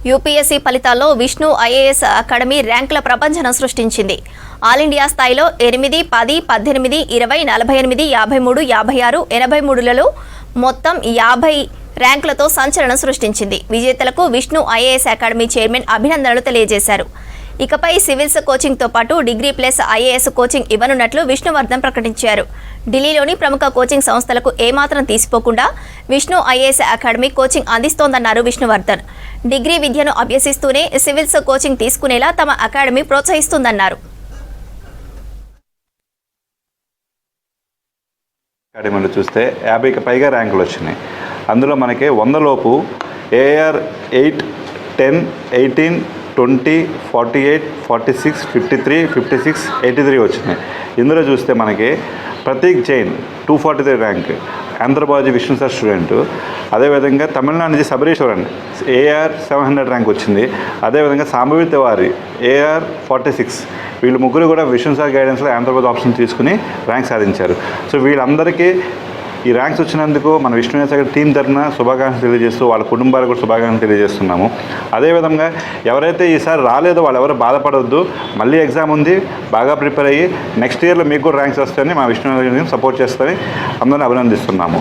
UPSC ఫలితాల్లో Vishnu IAS academy ర్యాంకుల ప్రపంచం సృష్టించింది. ఆల్ ఇండియా స్థాయిలో 8, 10, 18, 20, 48, 53, 56, 83లలో మొత్తం 50 ర్యాంకులతో సంచలనం సృష్టించింది. విజేతలకు విష్ణు ఐఏఎస్ అకాడమీ చైర్మన్ అభినందనలు తెలియజేశారు. ఇకపై సివిల్స్ కోచింగ్తో పాటు డిగ్రీ ప్లస్ ఐఏఎస్ కోచింగ్ ఇవ్వనున్నట్లు విష్ణువర్ధన్ ప్రకటించారు. ఢిల్లీలోని ప్రముఖ కోచింగ్ సంస్థలకు ఏమాత్రం తీసిపోకుండా విష్ణు ఐఏఎస్ అకాడమీ కోచింగ్ అందిస్తోందన్నారు విష్ణువర్ధన్. డిగ్రీ విద్యను అభ్యసిస్తూనే సివిల్స్ కోచింగ్ తీసుకునేలా తమ అకాడమీ ప్రోత్సహిస్తుందన్నారు. అకాడమీలో చూస్తే 50కి పైగా ర్యాంకులు వచ్చినాయి. అందులో మనకి 100 లోపు ఏఆర్ 8, 10, 18, 20, 48, 46, 53, 56, 83 వచ్చినాయి. ఇందులో చూస్తే మనకి ప్రతీక్ జైన్ 243 ర్యాంక్, ఆంధ్రబాజీ విష్ణు సార్ స్టూడెంట్. అదేవిధంగా తమిళనాడు నుంచి సబరీశ్వరన్ ఏఆర్ 700 ర్యాంక్ వచ్చింది. అదేవిధంగా సాంబవి తివారీ ఏఆర్ 46. వీళ్ళు ముగ్గురు కూడా విష్ణు సార్ గైడెన్స్లో ఆంధ్రబాద్ ఆప్షన్ తీసుకుని ర్యాంక్ సాధించారు. సో వీళ్ళందరికీ ఈ ర్యాంక్స్ వచ్చినందుకు మన విష్ణు సాగర్ టీం తరఫున శుభాకాంక్షలు తెలియజేస్తూ వాళ్ళ కుటుంబాలకు కూడా శుభాకాంక్షలు తెలియజేస్తున్నాము. అదేవిధంగా ఎవరైతే ఈసారి రాలేదో వాళ్ళు ఎవరు బాధపడవద్దు. మళ్ళీ ఎగ్జామ్ ఉంది, బాగా ప్రిపేర్ అయ్యి నెక్స్ట్ ఇయర్లో మీకు కూడా ర్యాంక్స్ వస్తాయని మా విష్ణు సపోర్ట్ చేస్తారని అందరిని అభినందిస్తున్నాము.